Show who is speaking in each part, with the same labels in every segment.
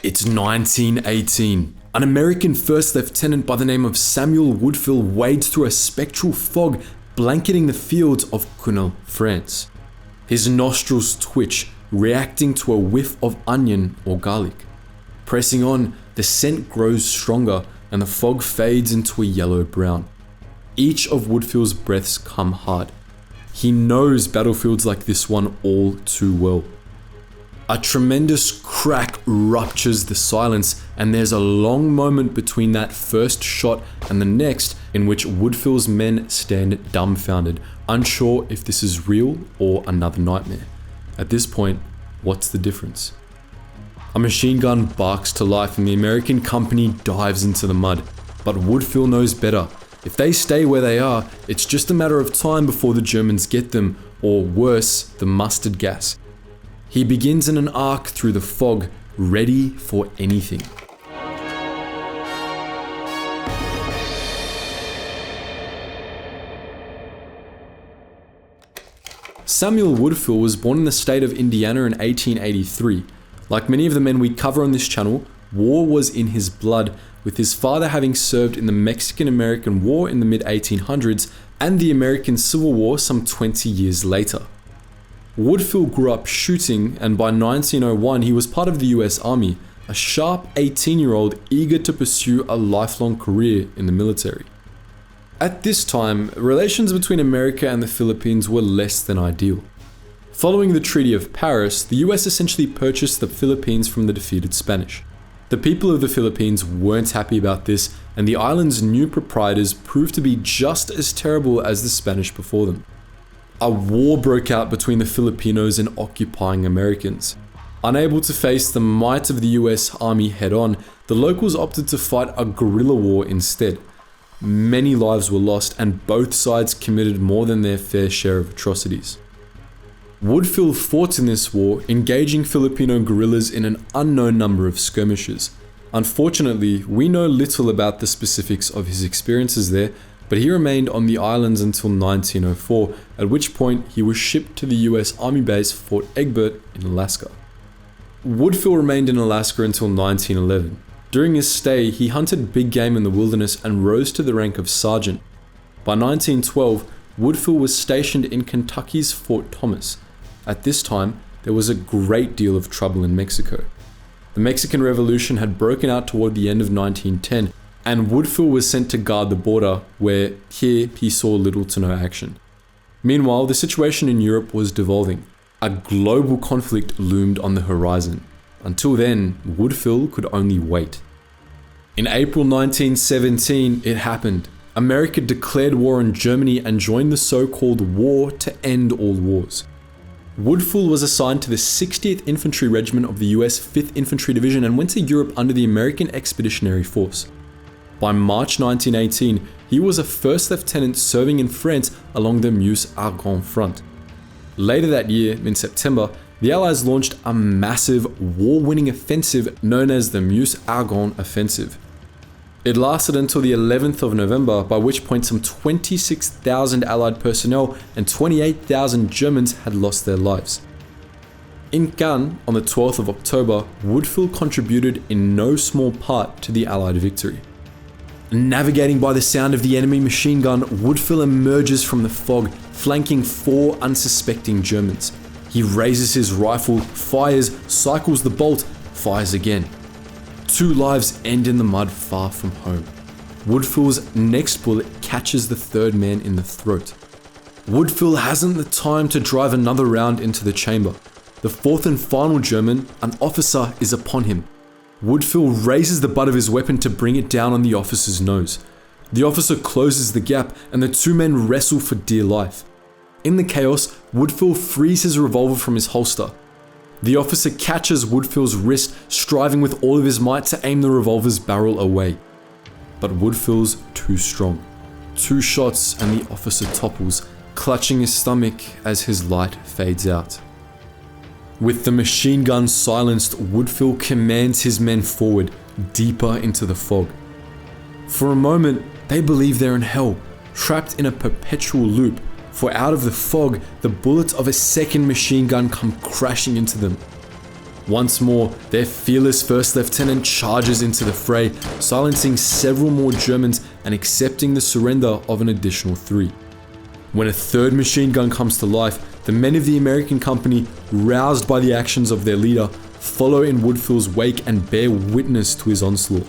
Speaker 1: It's 1918. An American first lieutenant by the name of Samuel Woodville wades through a spectral fog blanketing the fields of Cornwell, France. His nostrils twitch, reacting to a whiff of onion or garlic. Pressing on, the scent grows stronger and the fog fades into a yellow-brown. Each of Woodville's breaths come hard. He knows battlefields like this one all too well. A tremendous crack ruptures the silence, and there's a long moment between that first shot and the next in which Woodville's men stand dumbfounded, unsure if this is real or another nightmare. At this point, what's the difference? A machine gun barks to life and the American company dives into the mud. But Woodville knows better. If they stay where they are, it's just a matter of time before the Germans get them, or worse, the mustard gas. He begins in an arc through the fog, ready for anything. Samuel Woodville was born in the state of Indiana in 1883. Like many of the men we cover on this channel, war was in his blood, with his father having served in the Mexican-American War in the mid-1800s and the American Civil War some 20 years later. Woodville grew up shooting, and by 1901 he was part of the US Army, a sharp 18-year-old eager to pursue a lifelong career in the military. At this time, relations between America and the Philippines were less than ideal. Following the Treaty of Paris, the US essentially purchased the Philippines from the defeated Spanish. The people of the Philippines weren't happy about this, and the island's new proprietors proved to be just as terrible as the Spanish before them. A war broke out between the Filipinos and occupying Americans. Unable to face the might of the US Army head-on, the locals opted to fight a guerrilla war instead. Many lives were lost, and both sides committed more than their fair share of atrocities. Woodville fought in this war, engaging Filipino guerrillas in an unknown number of skirmishes. Unfortunately, we know little about the specifics of his experiences there, but he remained on the islands until 1904, at which point he was shipped to the US Army base Fort Egbert in Alaska. Woodville remained in Alaska until 1911. During his stay, he hunted big game in the wilderness and rose to the rank of sergeant. By 1912, Woodville was stationed in Kentucky's Fort Thomas. At this time, there was a great deal of trouble in Mexico. The Mexican Revolution had broken out toward the end of 1910, and Woodville was sent to guard the border, where here he saw little to no action. Meanwhile, the situation in Europe was devolving. A global conflict loomed on the horizon. Until then, Woodville could only wait. In April 1917, it happened. America declared war on Germany and joined the so-called War to End All Wars. Woodville was assigned to the 60th Infantry Regiment of the US 5th Infantry Division and went to Europe under the American Expeditionary Force. By March 1918, he was a first lieutenant serving in France along the Meuse-Argonne front. Later that year, in September, the Allies launched a massive war-winning offensive known as the Meuse-Argonne Offensive. It lasted until the 11th of November, by which point some 26,000 Allied personnel and 28,000 Germans had lost their lives. In Cannes, on the 12th of October, Woodville contributed in no small part to the Allied victory. Navigating by the sound of the enemy machine gun, Woodville emerges from the fog, flanking 4 unsuspecting Germans. He raises his rifle, fires, cycles the bolt, fires again. 2 lives end in the mud far from home. Woodville's next bullet catches the 3rd man in the throat. Woodville hasn't the time to drive another round into the chamber. The 4th and final German, an officer, is upon him. Woodville raises the butt of his weapon to bring it down on the officer's nose. The officer closes the gap and the 2 men wrestle for dear life. In the chaos, Woodville frees his revolver from his holster. The officer catches Woodville's wrist, striving with all of his might to aim the revolver's barrel away. But Woodville's too strong. 2 shots and the officer topples, clutching his stomach as his light fades out. With the machine gun silenced, Woodville commands his men forward, deeper into the fog. For a moment, they believe they're in hell, trapped in a perpetual loop, for out of the fog, the bullets of a second machine gun come crashing into them. Once more, their fearless first lieutenant charges into the fray, silencing several more Germans and accepting the surrender of an additional 3. When a third machine gun comes to life, the men of the American company, roused by the actions of their leader, follow in Woodville's wake and bear witness to his onslaught.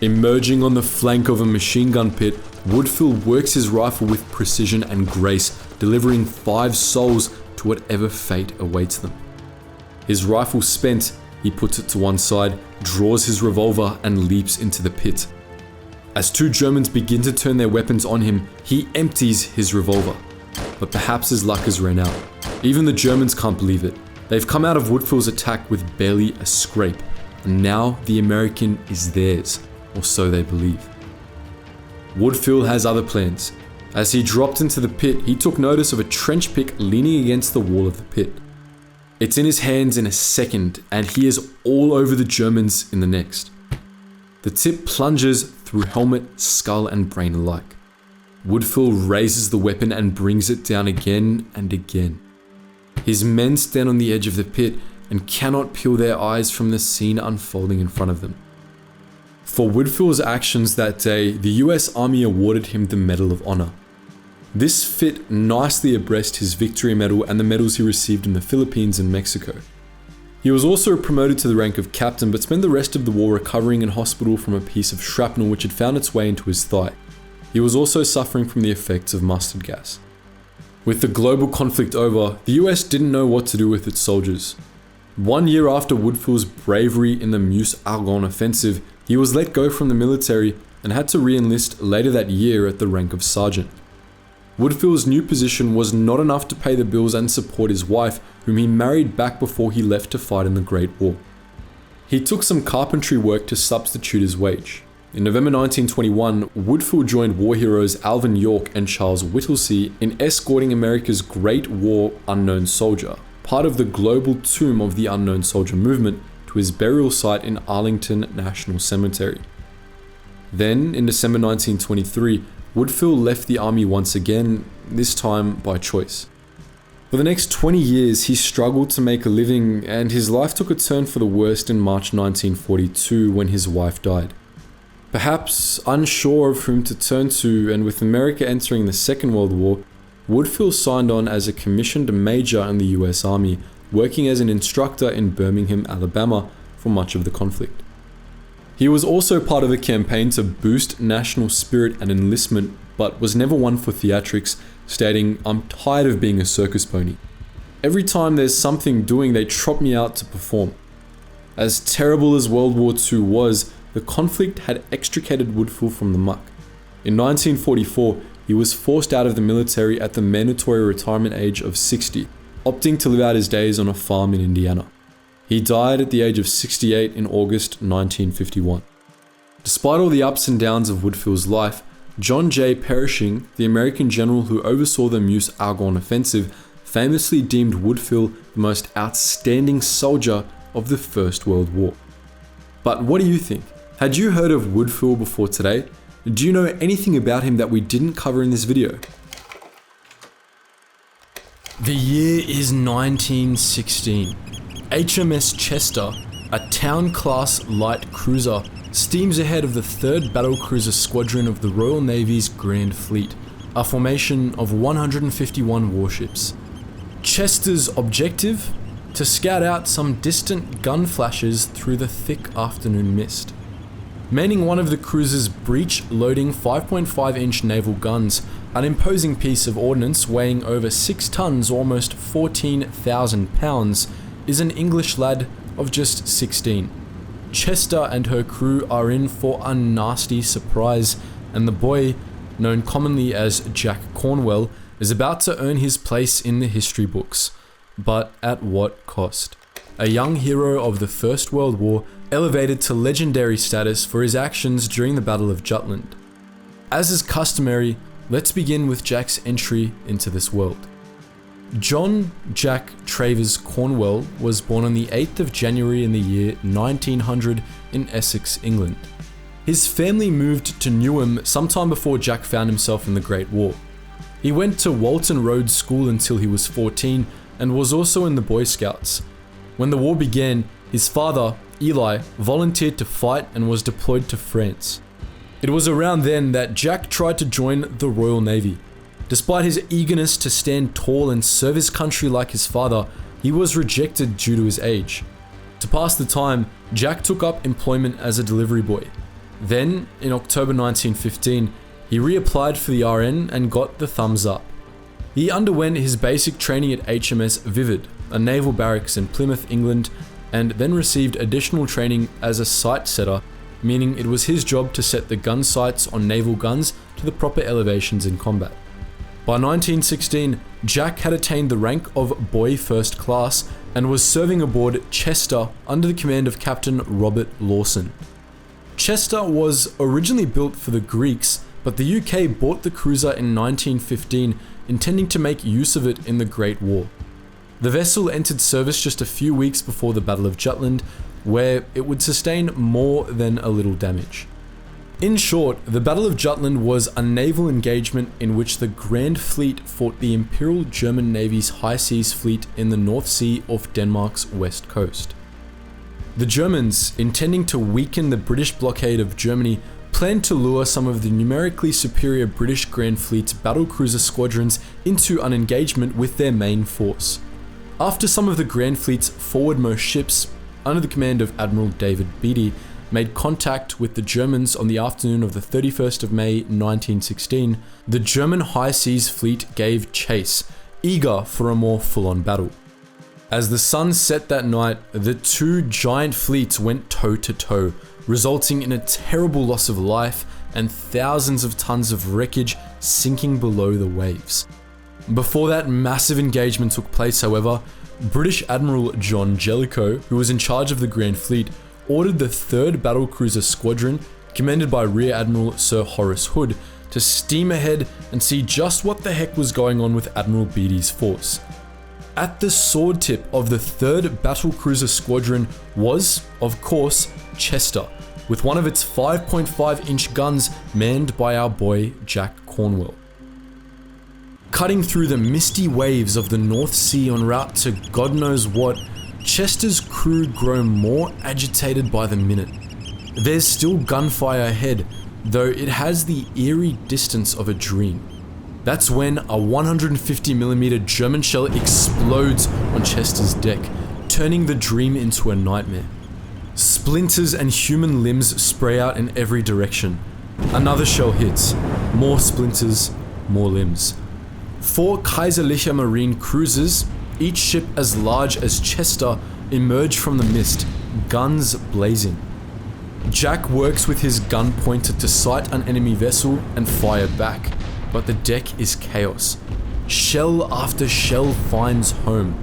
Speaker 1: Emerging on the flank of a machine gun pit, Woodville works his rifle with precision and grace, delivering 5 souls to whatever fate awaits them. His rifle spent, he puts it to one side, draws his revolver and leaps into the pit. As 2 Germans begin to turn their weapons on him, he empties his revolver. But perhaps his luck has run out. Even the Germans can't believe it. They've come out of Woodville's attack with barely a scrape, and now the American is theirs, or so they believe. Woodville has other plans. As he dropped into the pit, he took notice of a trench pick leaning against the wall of the pit. It's in his hands in a second, and he is all over the Germans in the next. The tip plunges through helmet, skull, and brain alike. Woodville raises the weapon and brings it down again and again. His men stand on the edge of the pit and cannot peel their eyes from the scene unfolding in front of them. For Woodville's actions that day, the US Army awarded him the Medal of Honor. This fit nicely abreast his Victory Medal and the medals he received in the Philippines and Mexico. He was also promoted to the rank of captain, but spent the rest of the war recovering in hospital from a piece of shrapnel which had found its way into his thigh. He was also suffering from the effects of mustard gas. With the global conflict over, the US didn't know what to do with its soldiers. 1 year after Woodville's bravery in the Meuse-Argonne offensive, he was let go from the military and had to re-enlist later that year at the rank of sergeant. Woodville's new position was not enough to pay the bills and support his wife, whom he married back before he left to fight in the Great War. He took some carpentry work to substitute his wage. In November 1921, Woodville joined war heroes Alvin York and Charles Whittlesey in escorting America's Great War Unknown Soldier, part of the global Tomb of the Unknown Soldier movement, to his burial site in Arlington National Cemetery. Then, in December 1923, Woodville left the army once again, this time by choice. For the next 20 years, he struggled to make a living, and his life took a turn for the worst in March 1942 when his wife died. Perhaps unsure of whom to turn to, and with America entering the Second World War, Woodville signed on as a commissioned major in the US Army, working as an instructor in Birmingham, Alabama, for much of the conflict. He was also part of a campaign to boost national spirit and enlistment, but was never one for theatrics, stating, "I'm tired of being a circus pony. Every time there's something doing, they trot me out to perform." As terrible as World War II was, the conflict had extricated Woodville from the muck. In 1944, he was forced out of the military at the mandatory retirement age of 60, opting to live out his days on a farm in Indiana. He died at the age of 68 in August 1951. Despite all the ups and downs of Woodville's life, John J. Pershing, the American general who oversaw the Meuse-Argonne offensive, famously deemed Woodville the most outstanding soldier of the First World War. But what do you think? Had you heard of Woodville before today? Do you know anything about him that we didn't cover in this video? The year is 1916. HMS Chester, a town-class light cruiser, steams ahead of the 3rd Battlecruiser Squadron of the Royal Navy's Grand Fleet, a formation of 151 warships. Chester's objective? To scout out some distant gun flashes through the thick afternoon mist. Manning one of the cruiser's breech-loading 5.5-inch naval guns, an imposing piece of ordnance weighing over 6 tons or almost 14,000 pounds, is an English lad of just 16. Chester and her crew are in for a nasty surprise, and the boy, known commonly as Jack Cornwell, is about to earn his place in the history books. But at what cost? A young hero of the First World War, elevated to legendary status for his actions during the Battle of Jutland. As is customary, let's begin with Jack's entry into this world. John Jack Travers Cornwell was born on the 8th of January in the year 1900 in Essex, England. His family moved to Newham sometime before Jack found himself in the Great War. He went to Walton Road School until he was 14 and was also in the Boy Scouts. When the war began, his father, Eli, volunteered to fight and was deployed to France. It was around then that Jack tried to join the Royal Navy. Despite his eagerness to stand tall and serve his country like his father, he was rejected due to his age. To pass the time, Jack took up employment as a delivery boy. Then, in October 1915, he reapplied for the RN and got the thumbs up. He underwent his basic training at HMS Vivid, a naval barracks in Plymouth, England, and then received additional training as a sight setter, meaning it was his job to set the gun sights on naval guns to the proper elevations in combat. By 1916, Jack had attained the rank of Boy First Class and was serving aboard Chester under the command of Captain Robert Lawson. Chester was originally built for the Greeks, but the UK bought the cruiser in 1915, intending to make use of it in the Great War. The vessel entered service just a few weeks before the Battle of Jutland, where it would sustain more than a little damage. In short, the Battle of Jutland was a naval engagement in which the Grand Fleet fought the Imperial German Navy's High Seas Fleet in the North Sea off Denmark's west coast. The Germans, intending to weaken the British blockade of Germany, planned to lure some of the numerically superior British Grand Fleet's battlecruiser squadrons into an engagement with their main force. After some of the Grand Fleet's forwardmost ships, under the command of Admiral David Beatty, made contact with the Germans on the afternoon of the 31st of May 1916, the German High Seas Fleet gave chase, eager for a more full-on battle. As the sun set that night, the two giant fleets went toe-to-toe, resulting in a terrible loss of life and thousands of tons of wreckage sinking below the waves. Before that massive engagement took place, however, British Admiral John Jellicoe, who was in charge of the Grand Fleet, ordered the 3rd Battlecruiser Squadron, commanded by Rear Admiral Sir Horace Hood, to steam ahead and see just what the heck was going on with Admiral Beatty's force. At the sword tip of the 3rd Battlecruiser Squadron was, of course, Chester, with one of its 5.5-inch guns manned by our boy Jack Cornwell. Cutting through the misty waves of the North Sea en route to God knows what, Chester's crew grow more agitated by the minute. There's still gunfire ahead, though it has the eerie distance of a dream. That's when a 150mm German shell explodes on Chester's deck, turning the dream into a nightmare. Splinters and human limbs spray out in every direction. Another shell hits. More splinters, more limbs. 4 Kaiserliche Marine cruisers, each ship as large as Chester, emerge from the mist, guns blazing. Jack works with his gun pointed to sight an enemy vessel and fire back, but the deck is chaos. Shell after shell finds home.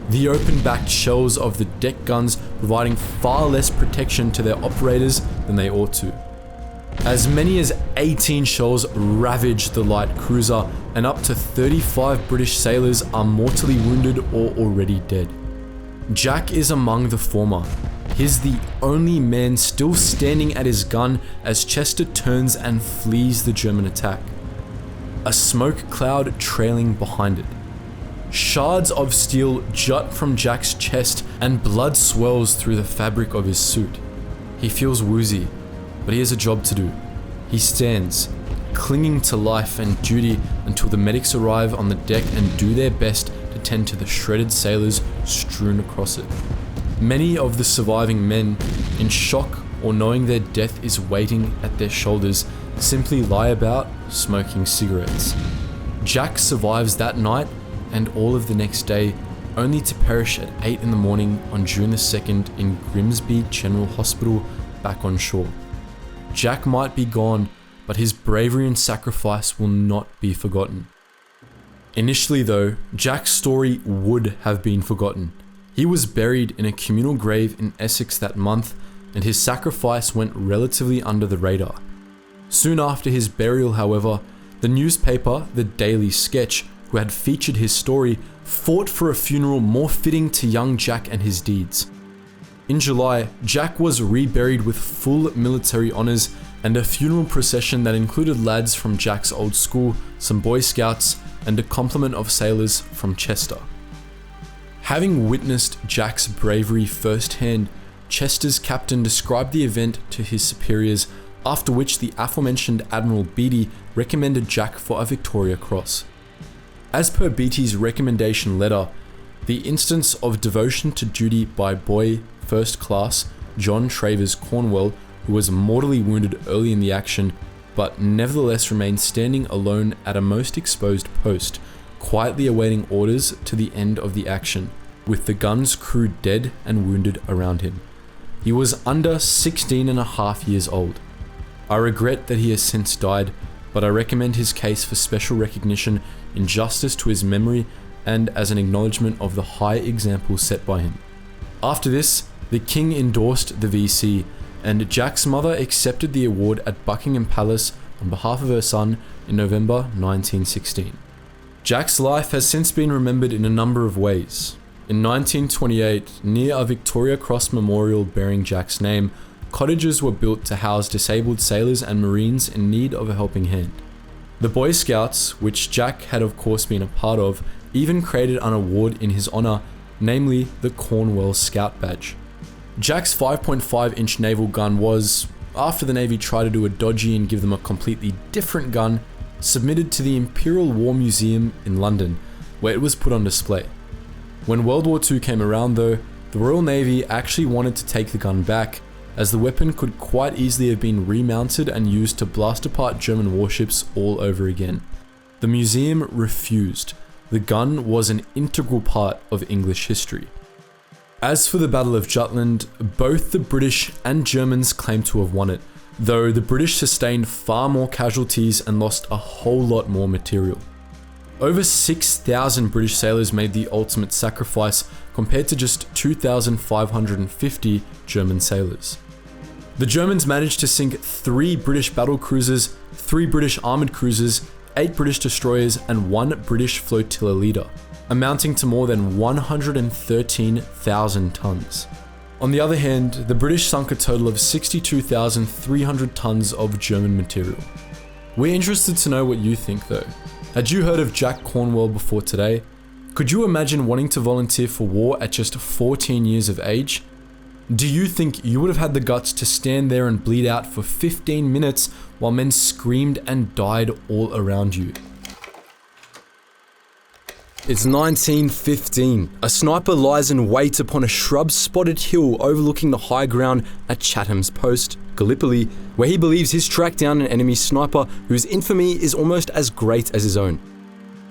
Speaker 1: The open-backed shells of the deck guns providing far less protection to their operators than they ought to. As many as 18 shells ravage the light cruiser, and up to 35 British sailors are mortally wounded or already dead. Jack is among the former. He's the only man still standing at his gun as Chester turns and flees the German attack. A smoke cloud trailing behind it. Shards of steel jut from Jack's chest and blood swells through the fabric of his suit. He feels woozy, but he has a job to do. He stands, clinging to life and duty until the medics arrive on the deck and do their best to tend to the shredded sailors strewn across it. Many of the surviving men, in shock or knowing their death is waiting at their shoulders, simply lie about smoking cigarettes. Jack survives that night and all of the next day, only to perish at 8 in the morning on June the 2nd in Grimsby General Hospital back on shore. Jack might be gone, but his bravery and sacrifice will not be forgotten. Initially though, Jack's story would have been forgotten. He was buried in a communal grave in Essex that month, and his sacrifice went relatively under the radar. Soon after his burial, however, the newspaper, The Daily Sketch, who had featured his story, fought for a funeral more fitting to young Jack and his deeds. In July, Jack was reburied with full military honours and a funeral procession that included lads from Jack's old school, some Boy Scouts, and a complement of sailors from Chester. Having witnessed Jack's bravery firsthand, Chester's captain described the event to his superiors, after which the aforementioned Admiral Beatty recommended Jack for a Victoria Cross. As per Beatty's recommendation letter, the instance of devotion to duty by Boy First Class John Travers Cornwell, who was mortally wounded early in the action, but nevertheless remained standing alone at a most exposed post, quietly awaiting orders to the end of the action, with the gun's crew dead and wounded around him. He was under 16.5 years old. I regret that he has since died, but I recommend his case for special recognition in justice to his memory and as an acknowledgement of the high example set by him. After this, the King endorsed the VC, and Jack's mother accepted the award at Buckingham Palace on behalf of her son in November 1916. Jack's life has since been remembered in a number of ways. In 1928, near a Victoria Cross memorial bearing Jack's name, cottages were built to house disabled sailors and Marines in need of a helping hand. The Boy Scouts, which Jack had of course been a part of, even created an award in his honour, namely the Cornwell Scout Badge. Jack's 5.5-inch naval gun was, after the Navy tried to do a dodgy and give them a completely different gun, submitted to the Imperial War Museum in London, where it was put on display. When World War II came around though, the Royal Navy actually wanted to take the gun back, as the weapon could quite easily have been remounted and used to blast apart German warships all over again. The museum refused. The gun was an integral part of English history. As for the Battle of Jutland, both the British and Germans claim to have won it, though the British sustained far more casualties and lost a whole lot more material. Over 6,000 British sailors made the ultimate sacrifice compared to just 2,550 German sailors. The Germans managed to sink 3 British battle cruisers, 3 British armoured cruisers, 8 British destroyers and 1 British flotilla leader, amounting to more than 113,000 tons. On the other hand, the British sunk a total of 62,300 tons of German material. We're interested to know what you think though. Had you heard of Jack Cornwell before today? Could you imagine wanting to volunteer for war at just 14 years of age? Do you think you would have had the guts to stand there and bleed out for 15 minutes while men screamed and died all around you? It's 1915. A sniper lies in wait upon a shrub-spotted hill overlooking the high ground at Chatham's Post, Gallipoli, where he believes he's tracked down an enemy sniper whose infamy is almost as great as his own.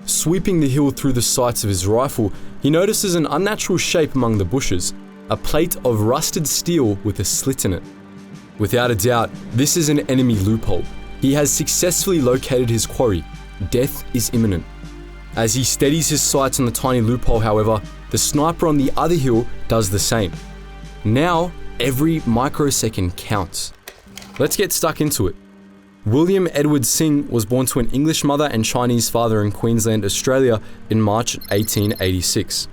Speaker 1: Sweeping the hill through the sights of his rifle, he notices an unnatural shape among the bushes, a plate of rusted steel with a slit in it. Without a doubt, this is an enemy loophole. He has successfully located his quarry. Death is imminent. As he steadies his sights on the tiny loophole, however, the sniper on the other hill does the same. Now, every microsecond counts. Let's get stuck into it. William Edward Synge was born to an English mother and Chinese father in Queensland, Australia in March 1886.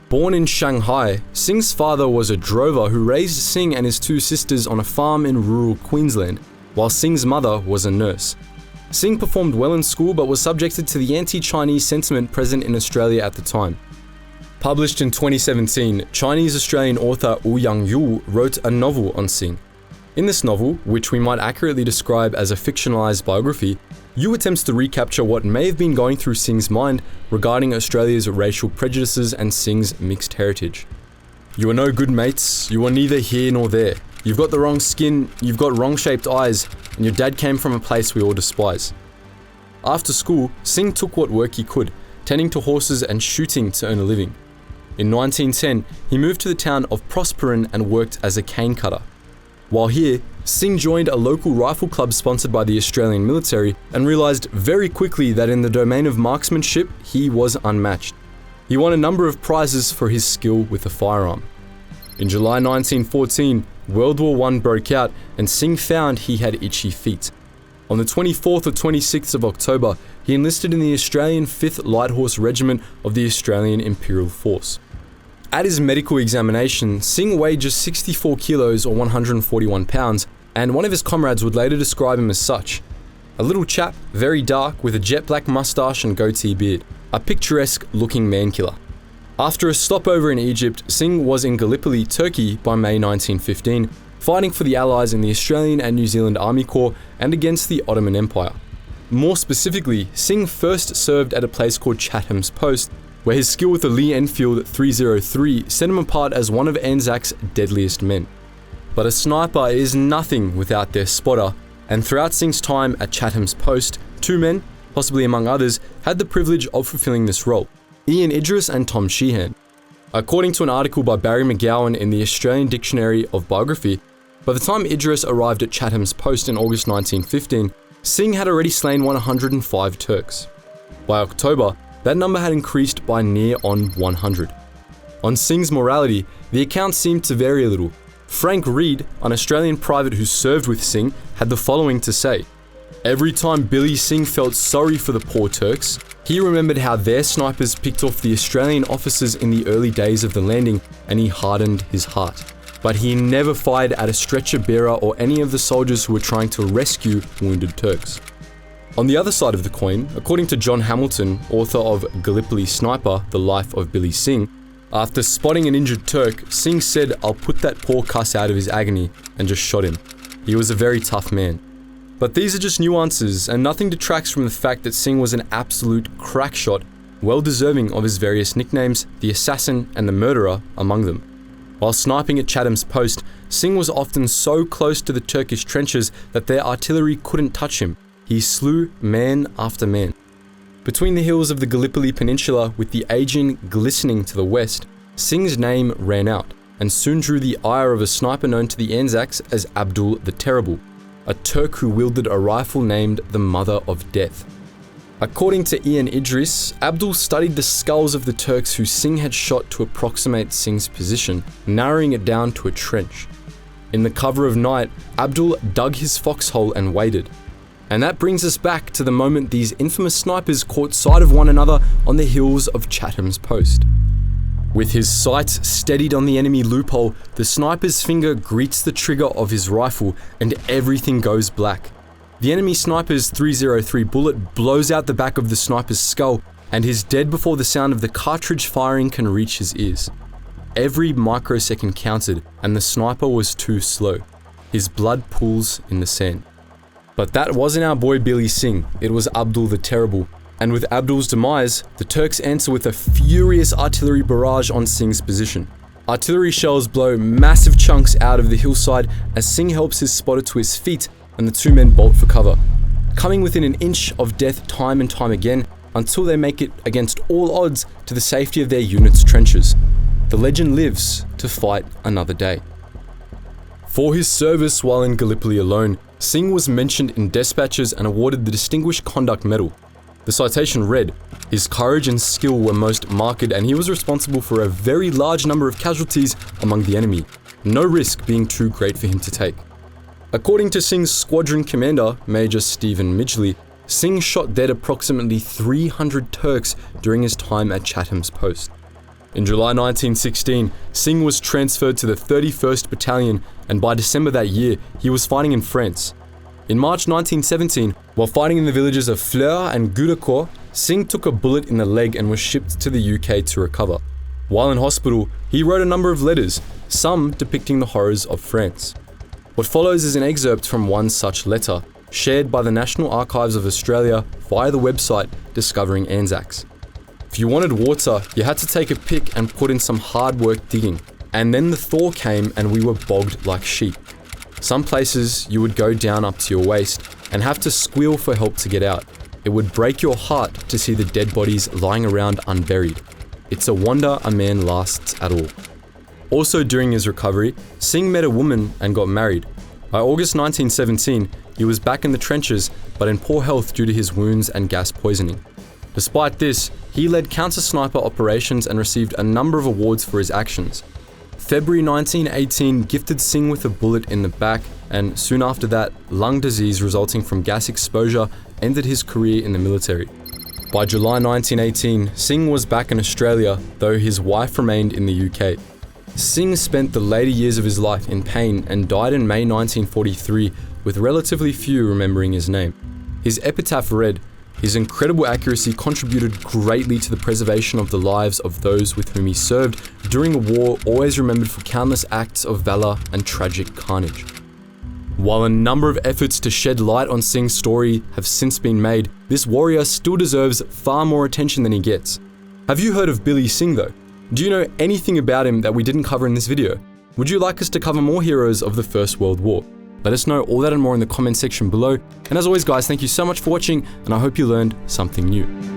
Speaker 1: Born in Shanghai, Synge's father was a drover who raised Synge and his 2 sisters on a farm in rural Queensland, while Synge's mother was a nurse. Synge performed well in school but was subjected to the anti-Chinese sentiment present in Australia at the time. Published in 2017, Chinese-Australian author Wu Yang-yu wrote a novel on Synge. In this novel, which we might accurately describe as a fictionalized biography, Yu attempts to recapture what may have been going through Synge's mind regarding Australia's racial prejudices and Synge's mixed heritage. You are no good mates, you are neither here nor there. You've got the wrong skin, you've got wrong-shaped eyes, and your dad came from a place we all despise. After school, Synge took what work he could, tending to horses and shooting to earn a living. In 1910, he moved to the town of Prosperin and worked as a cane cutter. While here, Synge joined a local rifle club sponsored by the Australian military and realised very quickly that in the domain of marksmanship, he was unmatched. He won a number of prizes for his skill with a firearm. In July 1914, World War I broke out and Synge found he had itchy feet. On the 24th or 26th of October, he enlisted in the Australian 5th Light Horse Regiment of the Australian Imperial Force. At his medical examination, Synge weighed just 64 kilos or 141 pounds, and one of his comrades would later describe him as such. A little chap, very dark, with a jet black moustache and goatee beard. A picturesque looking man killer. After a stopover in Egypt, Singh was in Gallipoli, Turkey by May 1915, fighting for the Allies in the Australian and New Zealand Army Corps and against the Ottoman Empire. More specifically, Singh first served at a place called Chatham's Post, where his skill with the Lee Enfield 303 set him apart as one of Anzac's deadliest men. But a sniper is nothing without their spotter, and throughout Singh's time at Chatham's Post, two men, possibly among others, had the privilege of fulfilling this role: Ian Idris and Tom Sheehan. According to an article by Barry McGowan in the Australian Dictionary of Biography, by the time Idris arrived at Chatham's Post in August 1915, Singh had already slain 105 Turks. By October, that number had increased by near on 100. On Singh's morality, the accounts seemed to vary a little. Frank Reed, an Australian private who served with Singh, had the following to say: "Every time Billy Singh felt sorry for the poor Turks, he remembered how their snipers picked off the Australian officers in the early days of the landing, and he hardened his heart. But he never fired at a stretcher bearer or any of the soldiers who were trying to rescue wounded Turks." On the other side of the coin, according to John Hamilton, author of Gallipoli Sniper, The Life of Billy Singh, after spotting an injured Turk, Singh said, "I'll put that poor cuss out of his agony," and just shot him. He was a very tough man. But these are just nuances, and nothing detracts from the fact that Singh was an absolute crack shot, well deserving of his various nicknames, the Assassin and the Murderer among them. While sniping at Chatham's Post, Singh was often so close to the Turkish trenches that their artillery couldn't touch him. He slew man after man. Between the hills of the Gallipoli Peninsula, with the Aegean glistening to the west, Singh's name ran out, and soon drew the ire of a sniper known to the Anzacs as Abdul the Terrible, a Turk who wielded a rifle named the Mother of Death. According to Ian Idris, Abdul studied the skulls of the Turks who Singh had shot to approximate Singh's position, narrowing it down to a trench. In the cover of night, Abdul dug his foxhole and waited. And that brings us back to the moment these infamous snipers caught sight of one another on the hills of Chatham's Post. With his sights steadied on the enemy loophole, the sniper's finger greets the trigger of his rifle and everything goes black. The enemy sniper's 303 bullet blows out the back of the sniper's skull, and he's dead before the sound of the cartridge firing can reach his ears. Every microsecond counted, and the sniper was too slow. His blood pools in the sand. But that wasn't our boy Billy Singh, it was Abdul the Terrible. And with Abdul's demise, the Turks answer with a furious artillery barrage on Singh's position. Artillery shells blow massive chunks out of the hillside as Singh helps his spotter to his feet and the two men bolt for cover, coming within an inch of death time and time again until they make it against all odds to the safety of their unit's trenches. The legend lives to fight another day. For his service while in Gallipoli alone, Singh was mentioned in dispatches and awarded the Distinguished Conduct Medal. The citation read, "His courage and skill were most marked and he was responsible for a very large number of casualties among the enemy, no risk being too great for him to take." According to Singh's squadron commander, Major Stephen Midgley, Singh shot dead approximately 300 Turks during his time at Chatham's Post. In July 1916, Singh was transferred to the 31st Battalion, and by December that year, he was fighting in France. In March 1917, while fighting in the villages of Fleur and Goudecourt, Singh took a bullet in the leg and was shipped to the UK to recover. While in hospital, he wrote a number of letters, some depicting the horrors of France. What follows is an excerpt from one such letter, shared by the National Archives of Australia via the website Discovering Anzacs. If you wanted water, you had to take a pick and put in some hard work digging, and then the thaw came and we were bogged like sheep. Some places you would go down up to your waist and have to squeal for help to get out. It would break your heart to see the dead bodies lying around unburied. It's a wonder a man lasts at all. Also during his recovery, Singh met a woman and got married. By August 1917, he was back in the trenches, but in poor health due to his wounds and gas poisoning. Despite this, he led counter-sniper operations and received a number of awards for his actions. February 1918 gifted Singh with a bullet in the back, and soon after that, lung disease resulting from gas exposure ended his career in the military. By July 1918, Singh was back in Australia, though his wife remained in the UK. Singh spent the later years of his life in pain and died in May 1943, with relatively few remembering his name. His epitaph read, His incredible accuracy contributed greatly to the preservation of the lives of those with whom he served during a war always remembered for countless acts of valor and tragic carnage. While a number of efforts to shed light on Singh's story have since been made, this warrior still deserves far more attention than he gets. Have you heard of Billy Singh though? Do you know anything about him that we didn't cover in this video? Would you like us to cover more heroes of the First World War? Let us know all that and more in the comment section below. And as always guys, thank you so much for watching, and I hope you learned something new.